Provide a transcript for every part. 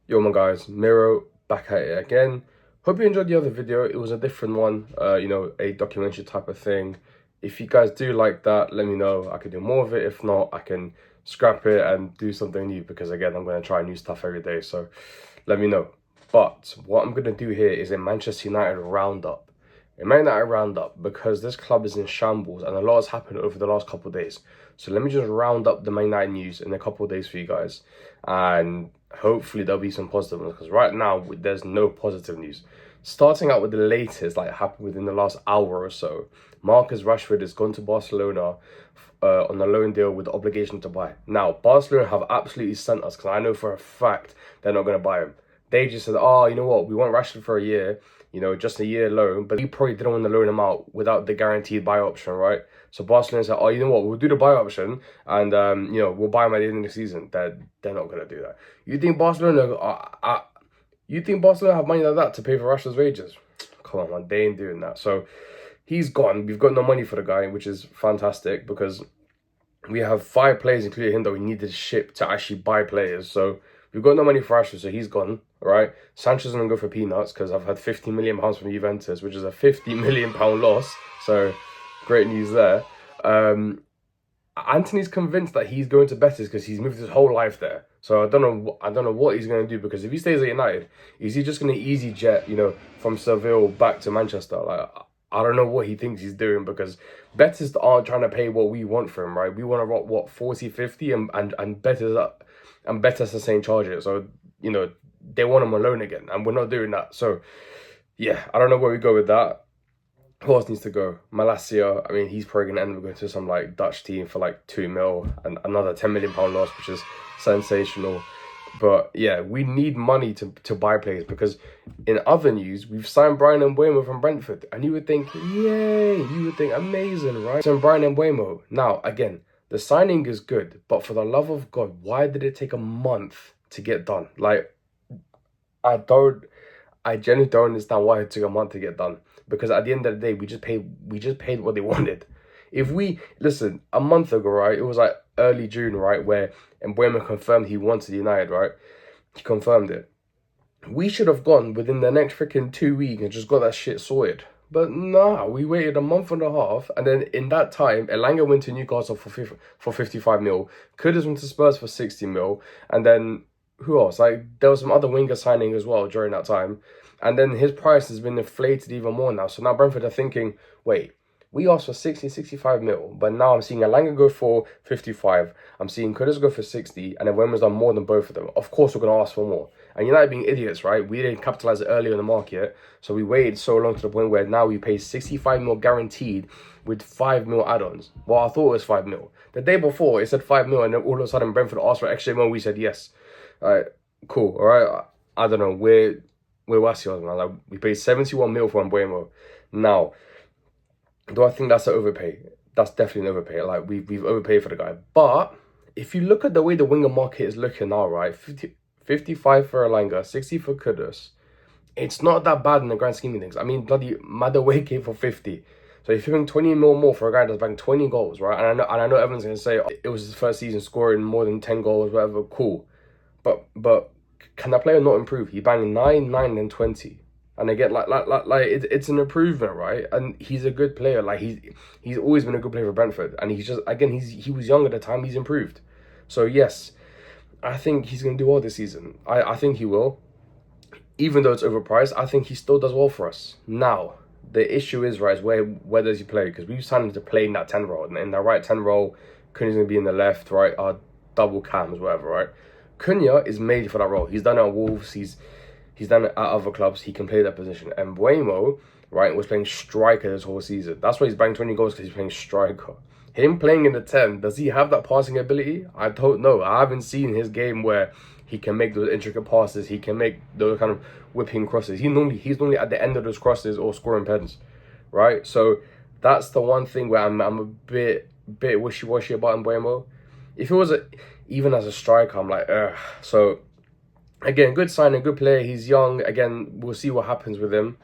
Yo, my guys, Miro back at it again. Hope you enjoyed the other video. It was a different one, a documentary type of thing. If you guys do like that, let me know. I can do more of it. If not, I can scrap it and do something new because, again, I'm going to try new stuff every day. So let me know. But what I'm going to do here is a Manchester United roundup. A Man United roundup because this club is in shambles and a lot has happened over the last couple of days. So let me just round up the Man United news in a couple of days for you guys. And hopefully there'll be some positive ones because right now there's no positive news. Starting out with the latest, like happened within the last hour or so, Marcus Rashford has gone to Barcelona on a loan deal with the obligation to buy. Now, Barcelona have absolutely sent us because I know for a fact they're not going to buy him. They just said, oh, you know what, we want Rashford for a year, just a year loan, but we probably didn't want to loan him out without the guaranteed buy option, right? So Barcelona said, oh, you know what, we'll do the buy option and, we'll buy him at the end of the season. They're not going to do that. You think Barcelona have money like that to pay for Rashford's wages? Come on, man, they ain't doing that. So he's gone. We've got no money for the guy, which is fantastic because we have 5 players, including him, that we needed to ship to actually buy players. So we've got no money for Rashford, so he's gone, right? Sanchez is going to go for peanuts because I've had £50 million from Juventus, which is a £50 million loss. So great news there. Anthony's convinced that he's going to Betis because he's moved his whole life there. So I don't know what he's going to do because if he stays at United, is he just going to easy jet, from Seville back to Manchester? Like, I don't know what he thinks he's doing because Betis aren't trying to pay what we want for him, right? We want to what 40, 50 and Betis are saying charge it. So, they want him alone again and we're not doing that. So yeah, I don't know where we go with that. Who else needs to go? Malacia, I mean, he's probably going to end up going to some Dutch team for 2 mil and another £10 million loss, which is sensational. But yeah, we need money to buy players because in other news, we've signed Bryan Mbeumo from Brentford. And you would think, yay, you would think amazing, right? So Bryan Mbeumo. Now, again, the signing is good, but for the love of God, why did it take a month to get done? I genuinely don't understand why it took a month to get done. Because at the end of the day, we just paid what they wanted. If we listen, a month ago, right, it was early June, right, where Mbeumo confirmed he wanted United, right? He confirmed it. We should have gone within the next freaking 2 weeks and just got that shit sorted. But nah, we waited a month and a half, and then in that time, Elanga went to Newcastle for 55 mil. Kudus went to Spurs for 60 mil, and then who else? There was some other winger signing as well during that time. And then his price has been inflated even more now. So now Brentford are thinking, wait, we asked for 60, 65 mil, but now I'm seeing Elanga go for 55. I'm seeing Kudus go for 60, and then Wemmer's done more than both of them. Of course, we're going to ask for more. And United being idiots, right? We didn't capitalize it earlier in the market, so we waited so long to the point where now we pay 65 mil guaranteed with 5 mil add-ons. Well, I thought it was 5 mil. The day before, it said 5 mil, and then all of a sudden Brentford asked for extra mil, we said yes. All right, cool, all right? I don't know, we're Wasios, man. We paid 71 mil for Mbeumo. Now, do I think that's an overpay? That's definitely an overpay. We've overpaid for the guy. But if you look at the way the winger market is looking now, right? 55 for Elanga, 60 for Kudus. It's not that bad in the grand scheme of things. I mean, bloody Madueke came for 50. So if you're paying 20 mil more for a guy that's banged 20 goals, right? And I know everyone's gonna say it was his first season scoring more than 10 goals, whatever. Cool. But can that player not improve? He banged 9, 9, and 20. And again, it's an improvement, right? And he's a good player. He's always been a good player for Brentford. And he's just, again, he was young at the time. He's improved. So yes, I think he's going to do well this season. I think he will. Even though it's overpriced, I think he still does well for us. Now, the issue is, right, is where does he play? Because we've signed him to play in that 10 role. And in that right 10 role, Cunha's going to be in the left, right? Our double cams, whatever, right? Cunha is made for that role. He's done it at Wolves. He's done it at other clubs. He can play that position. And Mbeumo, right, was playing striker this whole season. That's why he's banged 20 goals, because he's playing striker. Him playing in the 10, does he have that passing ability? I don't know. I haven't seen his game where he can make those intricate passes. He can make those kind of whipping crosses. He's normally at the end of those crosses or scoring pens, right? So that's the one thing where I'm a bit wishy-washy about Mbeumo. If it was even as a striker, I'm like, ugh. So again, good signing, good player. He's young. Again, we'll see what happens with him.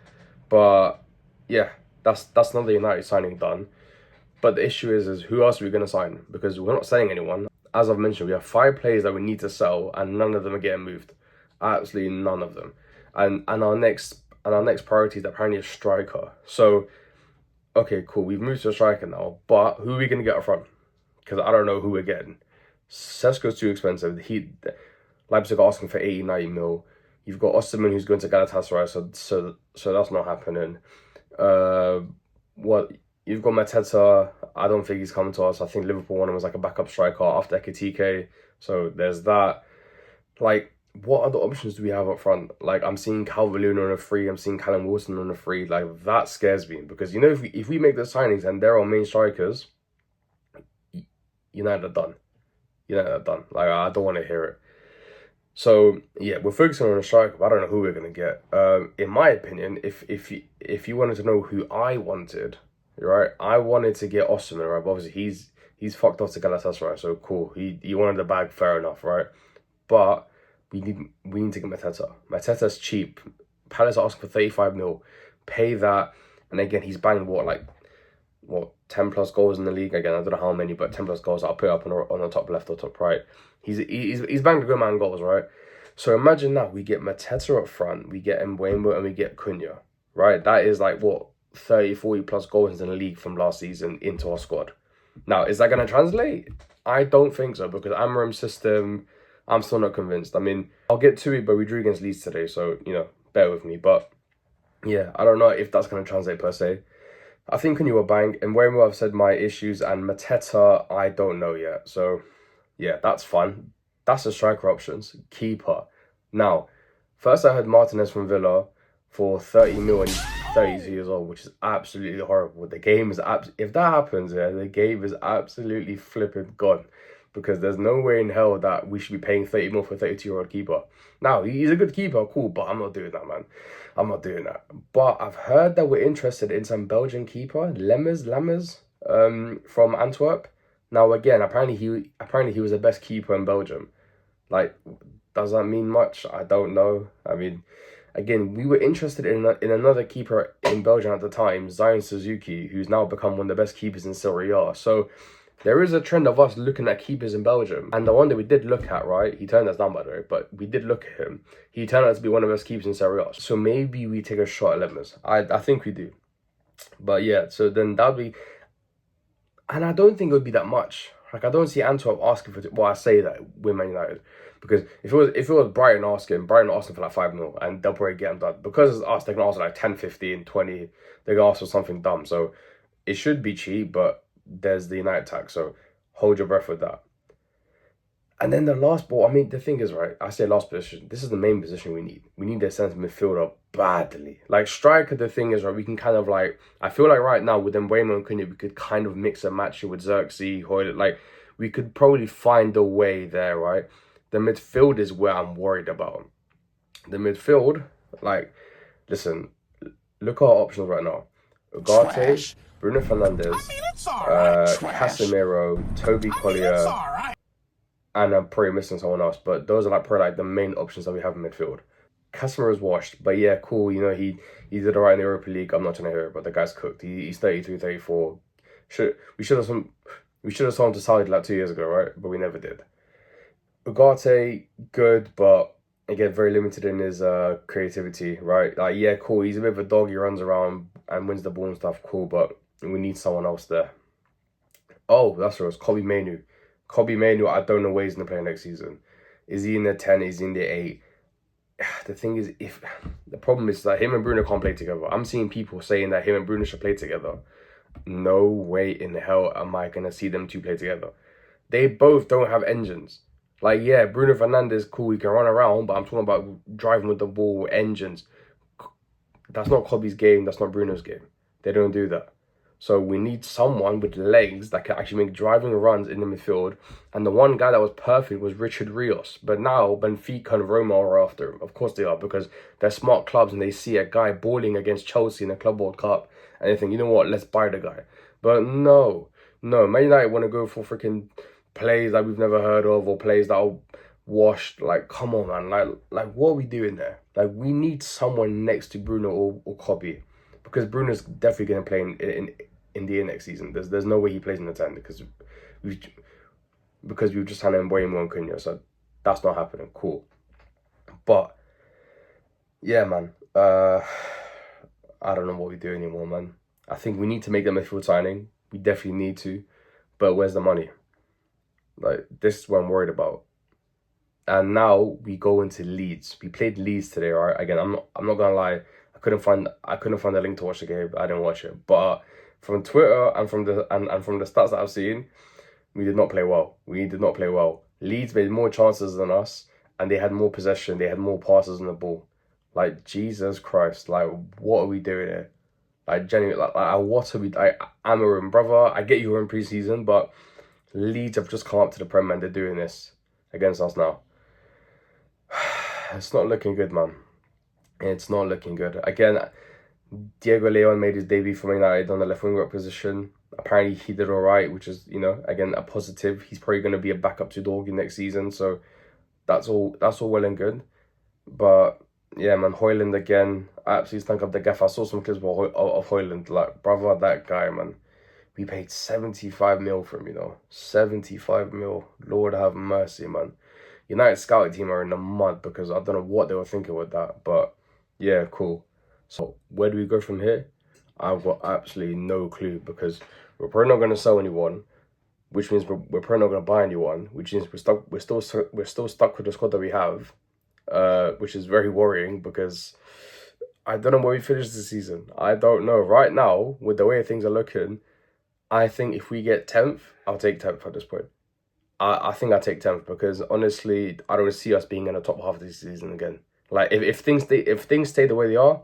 But yeah, that's another United signing done. But the issue is who else are we going to sign? Because we're not selling anyone. As I've mentioned, we have 5 players that we need to sell, and none of them are getting moved. Absolutely none of them. And our next priority is apparently a striker. So okay, cool. We've moved to a striker now, but who are we gonna get up front? Because I don't know who we're getting. Sesko's too expensive. Leipzig are asking for 80, 90 mil. You've got Osimhen who's going to Galatasaray, so that's not happening. What you've got Mateta. I don't think he's coming to us. I think Liverpool want him as like a backup striker after Ekitike. So there's that. Like, what other options do we have up front? Like, I'm seeing Calvert-Lewin on a free. I'm seeing Callum Wilson on a free. Like, that scares me because if we make the signings and they're our main strikers, United are done. United are done. Like, I don't want to hear it. So yeah, we're focusing on a striker, but I don't know who we're gonna get. In my opinion, if you wanted to know who I wanted, right? I wanted to get Osimhen, right? But obviously he's fucked off to Galatasaray, so cool. He wanted the bag, fair enough, right? But we need to get Mateta. Mateta's cheap. Palace are asking for 35 mil. Pay that, and again he's banged what 10 plus goals in the league. Again, I don't know how many, but 10 plus goals. I'll put it up on the top left or top right. He's banged a good amount of goals, right? So imagine that we get Mateta up front, we get Mbeumo, and we get Cunha, right? That is like what 30, 40 plus goals in the league from last season into our squad. Now, is that going to translate? I don't think so, because Amorim's system, I'm still not convinced. I mean, I'll get to it, but we drew against Leeds today, so bear with me. But yeah, I don't know if that's going to translate per se. I think Cunha will bang, and Mbeumo, I've said my issues, and Mateta, I don't know yet. So yeah, that's fun. That's the striker options. Keeper. Now, first I heard Martinez from Villa for 30 mil and he's 32 years old, which is absolutely horrible. The game is if that happens, yeah, the game is absolutely flipping gone. Because there's no way in hell that we should be paying 30 mil for a 32-year-old keeper. Now, he's a good keeper, cool, but I'm not doing that, man. I'm not doing that. But I've heard that we're interested in some Belgian keeper, Lammers, from Antwerp. Now again, apparently he was the best keeper in Belgium. Like, does that mean much? I don't know. I mean, again, we were interested in another keeper in Belgium at the time, Zion Suzuki, who's now become one of the best keepers in Serie A. So there is a trend of us looking at keepers in Belgium. And the one that we did look at, right? He turned us down, by the way, but we did look at him. He turned out to be one of the best keepers in Serie A. So maybe we take a shot at Lemers. I think we do. But yeah, so then that'd be... And I don't think it would be that much. Like, I don't see Antwerp asking for... Well, I say that with Man United. Because if it was Brighton asking for like 5 mil, and they'll probably get them done. Because it's us, they can ask for like 10, 15, 20. They can ask for something dumb. So it should be cheap, but there's the United tax. So hold your breath with that. And then the last ball, I mean, the thing is, right, I say last position, this is the main position we need. We need a centre midfielder badly. Like, striker, the thing is, right, we can kind of like, I feel like right now with Mbeumo and Cunha, we could kind of mix and match it with Xerxes, Hoyle. Like, we could probably find a way there, right? The midfield is where I'm worried about. The midfield, like, listen, look at our options right now. Ugarte, Trash. Bruno Fernandes, Casemiro, Toby Collier, and I'm probably missing someone else, but those are like probably like the main options that we have in midfield. Casemiro is washed, but yeah, cool. He did alright in the Europa League. I'm not trying to hear it, but the guy's cooked. He's 33, 34. We should have sold him to Saudi like 2 years ago, right? But we never did. Ugarte, good, but again, very limited in his creativity, right? Like, yeah, cool. He's a bit of a dog. He runs around and wins the ball and stuff. Cool, but we need someone else there. Oh, that's right. It's Kobbie Mainoo. Kobbie Mainoo, I don't know where he's going to play next season. Is he in the 10? Is he in the 8? The thing is, the problem is that him and Bruno can't play together. I'm seeing people saying that him and Bruno should play together. No way in hell am I going to see them two play together. They both don't have engines. Like, yeah, Bruno Fernandes, cool, he can run around, but I'm talking about driving with the ball, engines. That's not Kobbie's game. That's not Bruno's game. They don't do that. So we need someone with legs that can actually make driving runs in the midfield. And the one guy that was perfect was Richard Rios. But now Benfica and Roma are after him. Of course they are, because they're smart clubs and they see a guy balling against Chelsea in the Club World Cup and they think, you know what, let's buy the guy. But no, Man United want to go for freaking plays that we've never heard of, or plays that are washed. Like, come on, man. Like what are we doing there? Like, we need someone next to Bruno or Kobbie, because Bruno's definitely going to play in the next season. There's no way he plays in the 10 because we've just had Mbeumo and Cunha, so that's not happening. Cool. But Yeah, man. I don't know what we do anymore, man. I think we need to make the midfield signing. We definitely need to. But where's the money? Like, this is what I'm worried about. And now we go into Leeds. We played Leeds today, right? Again, I'm not gonna lie. I couldn't find the link to watch the game. I didn't watch it. But from Twitter and from the stats that I've seen, we did not play well. We did not play well. Leeds made more chances than us, and they had more possession. They had more passes on the ball. Like, Jesus Christ! Like, what are we doing here? Like, genuinely, what are we? Amarim, brother. I get you were in preseason, but Leeds have just come up to the Prem and they're doing this against us now. It's not looking good, man. It's not looking good. Again, Diego Leon made his debut for Man United on the left wing back position. Apparently, he did all right, which is, again, a positive. He's probably going to be a backup to Dorgy next season, so that's all. That's all well and good. But yeah, man, Hoyland again. I absolutely stunk up the gaff. I saw some clips of Hoyland. Like, brother, that guy, man. We paid 75 mil for him, 75 mil. Lord have mercy, man. United scouting team are in the mud because I don't know what they were thinking with that. But yeah, cool. So where do we go from here? I've got absolutely no clue because we're probably not going to sell anyone, which means we're probably not going to buy anyone, which means we're still stuck with the squad that we have, which is very worrying because I don't know where we finish the season. I don't know. Right now, with the way things are looking, I think if we get 10th, I'll take 10th at this point. I think I take 10th because honestly, I don't see us being in the top half of this season again. Like if things stay the way they are,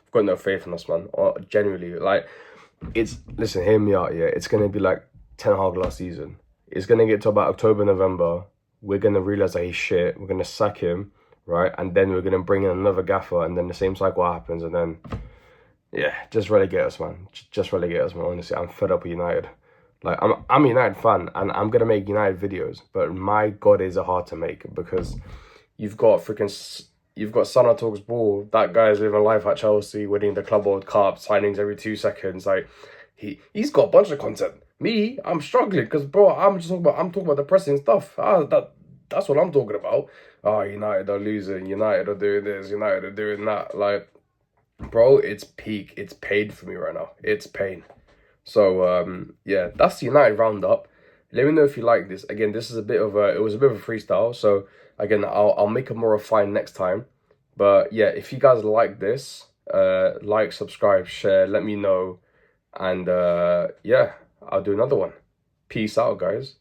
I've got no faith in us, man. Or genuinely, like listen, hear me out, yeah. It's gonna be like Ten Hag last season. It's gonna get to about October, November. We're gonna realize that he's shit. We're gonna sack him, right? And then we're gonna bring in another gaffer, and then the same cycle happens, and then yeah, just relegate us, man. Just relegate us, man. Honestly, I'm fed up with United. Like I'm a United fan, and I'm gonna make United videos, but my God, is it hard to make because you've got Sana Talks Ball. That guy's living life at Chelsea, winning the Club World Cup, signings every 2 seconds. Like he's got a bunch of content. Me, I'm struggling because bro, I'm talking about depressing stuff. That's what I'm talking about. Oh, United are losing. United are doing this. United are doing that. Like, bro, it's peak. It's pain for me right now. It's pain. So yeah, that's the United roundup. Let me know if you like this. Again, this is it was a bit of a freestyle. So again, I'll make it more refined next time. But yeah, if you guys like this, like, subscribe, share, let me know. And yeah, I'll do another one. Peace out, guys.